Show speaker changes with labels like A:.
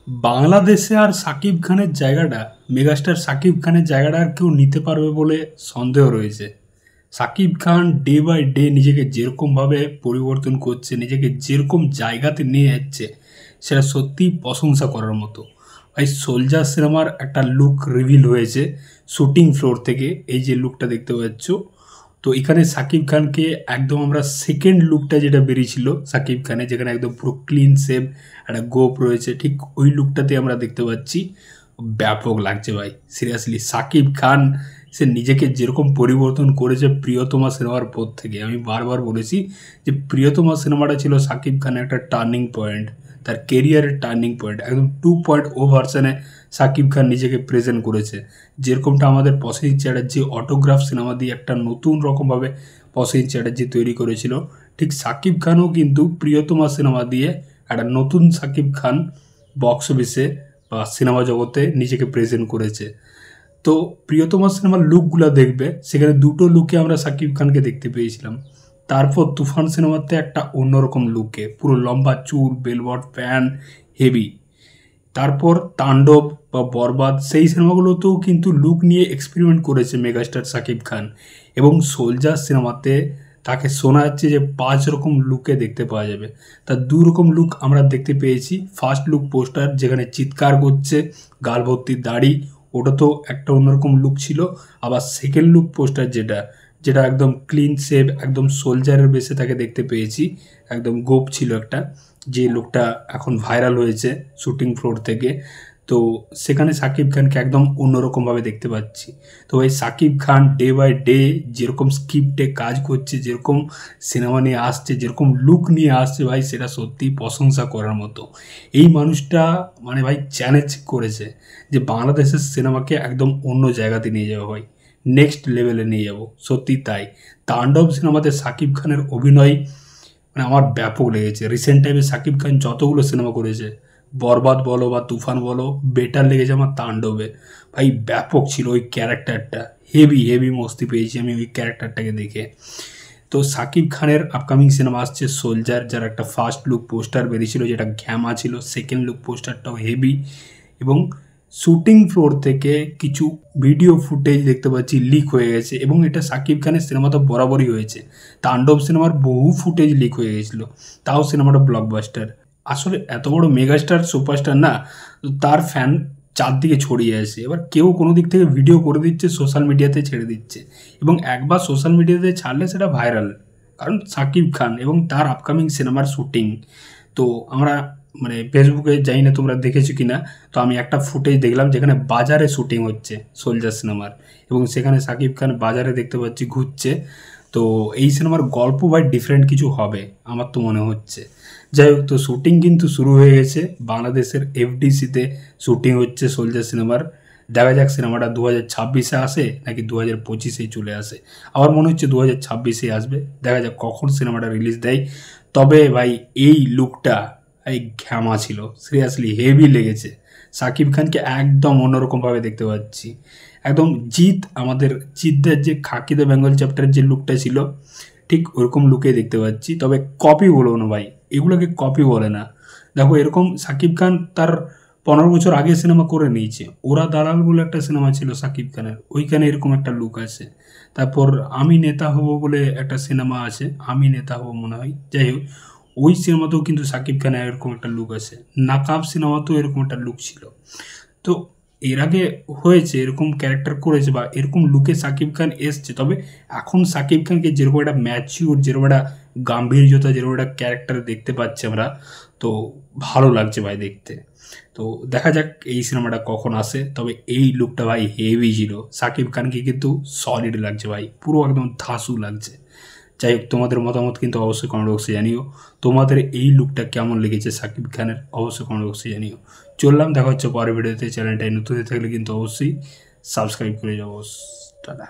A: বাংলাদেশে আর সাকিব খানের জায়গাটা, মেগাস্টার সাকিব খানের জায়গাটা আর কেউ নিতে পারবে বলে সন্দেহ রয়েছে। Shakib Khan day by day নিজেকে যেরকমভাবে পরিবর্তন করছে, নিজেকে যেরকম জায়গাতে নিয়ে যাচ্ছে, সেটা সত্যিই প্রশংসা করার মতো। ভাই, সোলজার সিনেমার একটা লুক রিভিল হয়েছে শুটিং ফ্লোর থেকে। এই যে লুকটা দেখতে পাচ্ছ, তো এখানে সাকিব খানকে একদম আমরা সেকেন্ড লুকটা যেটা বেরিয়েছিল সাকিব খানের, যেখানে একদম পুরো ক্লিন শেভ, একটা গোপ রয়েছে, ঠিক ওই লুকটাতে আমরা দেখতে পাচ্ছি। ব্যাপক লাগছে ভাই, সিরিয়াসলি। সাকিব খান সে নিজেকে যেরকম পরিবর্তন করেছে প্রিয়তমা সিনেমার পর থেকে, আমি বারবার বলেছি যে প্রিয়তমা সিনেমাটা ছিল সাকিব খানের একটা টার্নিং পয়েন্ট, তার কেরিয়ারের টার্নিং পয়েন্ট। একদম 2.0 ভার্সানে সাকিব খান নিজেকে প্রেজেন্ট করেছে। যেরকমটা আমাদের প্রসেনজিৎ চ্যাটার্জি অটোগ্রাফ সিনেমা দিয়ে একটা নতুন রকমভাবে প্রসেনজিৎ চ্যাটার্জি তৈরি করেছিল, ঠিক সাকিব খানও কিন্তু প্রিয়তমা সিনেমা দিয়ে একটা নতুন সাকিব খান বক্স অফিসে বা সিনেমা জগতে নিজেকে প্রেজেন্ট করেছে। তো প্রিয়তমা সিনেমার লুকগুলো দেখবে, সেখানে দুটো লুকে আমরা সাকিব খানকে দেখতে পেয়েছিলাম। তারপর তুফান সিনেমাতে একটা অন্যরকম লুকে, পুরো লম্বা চুল, বেলবট প্যান, হেভি। তারপর তাণ্ডব বা বরবাদ, সেই সিনেমাগুলোতেও কিন্তু লুক নিয়ে এক্সপেরিমেন্ট করেছে মেগাস্টার সাকিব খান। এবং সোলজার সিনেমাতে তাকে শোনা যাচ্ছে যে 5 রকম লুকে দেখতে পাওয়া যাবে। তার 2 রকম লুক আমরা দেখতে পেয়েছি। ফার্স্ট লুক পোস্টার, যেখানে চিৎকার করছে, গাল ভর্তি দাড়ি, ওটা তো একটা অন্যরকম লুক ছিল। আবার সেকেন্ড লুক পোস্টার যেটা যেটা একদম ক্লিন শেভ, একদম সোলজারের বেসে তাকে দেখতে পেয়েছি, একদম গোপ ছিল একটা, যে লুকটা এখন ভাইরাল হয়েছে শুটিং ফ্লোর থেকে। তো সেখানে সাকিব খানকে একদম অন্যরকমভাবে দেখতে পাচ্ছি। তো এই Shakib Khan day by day যেরকম স্ক্রিপ্টে কাজ করছে, যেরকম সিনেমা নিয়ে আসছে, যেরকম লুক নিয়ে আসছে, ভাই সেটা সত্যি প্রশংসা করার মতো। এই মানুষটা মানে ভাই চ্যালেঞ্জ করেছে যে বাংলাদেশের সিনেমাকে একদম অন্য জায়গাতে নিয়ে যাবো ভাই, নেক্সট লেভেলে নিয়ে যাব। সত্যি তাই। তাণ্ডব সিনেমাতে সাকিব খানের অভিনয় মানে আমার ব্যাপক লেগেছে। রিসেন্ট টাইমে সাকিব খান যতগুলো সিনেমা করেছে, বরবাদ বলো বা তুফান বলো, বেটার লেগেছে আমার তাণ্ডবে। ভাই ব্যাপক ছিল ওই ক্যারেক্টারটা, হেভি হেভি মস্তি পেয়েছি আমি ওই ক্যারেক্টারটাকে দেখে। তো সাকিব খানের আপকামিং সিনেমা আসছে সোলজার, যার একটা ফার্স্ট লুক পোস্টার বেরিয়েছিল যেটা ঘ্যামা ছিল, সেকেন্ড লুক পোস্টারটাও হেভি। এবং শুটিং ফ্লোর থেকে কিছু ভিডিও ফুটেজ দেখতে পাচ্ছি লিক হয়ে গেছে, এবং এটা সাকিব খানের সিনেমা তো বরাবরই হয়েছে। তাণ্ডব সিনেমার বহু ফুটেজ লিক হয়ে গেছিলো, তাও সিনেমাটা ব্লকবাস্টার। আসলে এত বড় মেগাস্টার সুপারস্টার না, তো তার ফ্যান চারদিকে ছড়িয়ে আসে। এবার কেউ কোনো দিক থেকে ভিডিও করে দিচ্ছে, সোশ্যাল মিডিয়াতে ছেড়ে দিচ্ছে, এবং একবার সোশ্যাল মিডিয়াতে ছাড়লে সেটা ভাইরাল। কারণ সাকিব খান এবং তার আপকামিং সিনেমার শুটিং। তো আমরা মানে ফেসবুকে যাই না তোমরা দেখেছো কি না, তো আমি একটা ফুটেজ দেখলাম যেখানে বাজারে শুটিং হচ্ছে সোলজার সিনেমার, এবং সেখানে সাকিব খান বাজারে দেখতে পাচ্ছি ঘুরছে। তো এই সিনেমার গল্প ভাই ডিফারেন্ট কিছু হবে আমার তো মনে হচ্ছে। যাই হোক, তো শুটিং কিন্তু শুরু হয়ে গেছে বাংলাদেশের এফডিসিতে শুটিং হচ্ছে সোলজার সিনেমার। দেখা যাক সিনেমাটা 2026-এ আসে নাকি 2025-এই চলে আসে। আমার মনে হচ্ছে 2026-এই আসবে। দেখা যাক কখন সিনেমাটা রিলিজ দেয়। তবে ভাই এই লুকটা এই ঘ্যামা ছিল, সিরিয়াসলি হেভি লেগেছে। সাকিব খানকে একদম অন্যরকমভাবে দেখতে পাচ্ছি। একদম আমাদের জিতদের যে খাকি দ্য বেঙ্গল চ্যাপ্টারের যে লুকটা ছিল, ঠিক ওরকম লুকে দেখতে পাচ্ছি। তবে কপি বলবো না ভাই, এগুলোকে কপি বলে না। দেখো, এরকম সাকিব খান তার 15 বছর আগে সিনেমা করে নিয়েছে। ওরা দালাল বলে একটা সিনেমা ছিল সাকিব খানের, ওইখানে এরকম একটা লুক আছে। তারপর আমি নেতা হব বলে একটা সিনেমা আছে, আমি নেতা হব মনে হয়, যাই হোক, ওই সিনেমাতেও কিন্তু সাকিব খানের এরকম একটা লুক আছে। নাকাব সিনেমাতেও এরকম একটা লুক ছিল। তো এর আগে হয়েছে এরকম ক্যারেক্টার করেছে বা এরকম লুকে সাকিব খান এসছে। তবে এখন সাকিব খানকে যেরকম একটা ম্যাচিউর, যেরকম একটা গাম্ভীর্যতা, যেরকম একটা ক্যারেক্টার দেখতে পাচ্ছি আমরা, তো ভালো লাগছে ভাই দেখতে। তো দেখা যাক এই সিনেমাটা কখন আসে। তবে এই লুকটা ভাই হেভি ছিল, সাকিব খানকে কিন্তু সলিড লাগছে ভাই, পুরো একদম ধাসু লাগছে। যাই হোক, তোমাদের মতামত কিন্তু অবশ্যই কমেন্ট বক্সে জানিও। তোমাদের এই লুকটা কেমন লেগেছে সাকিব খানের, অবশ্যই কমেন্ট বক্সে জানিও। চললাম, দেখা হচ্ছে পরের ভিডিওতে। চ্যানেলটাই নতুন হয়ে থাকলে কিন্তু অবশ্যই সাবস্ক্রাইব করে যাবো। টাটা।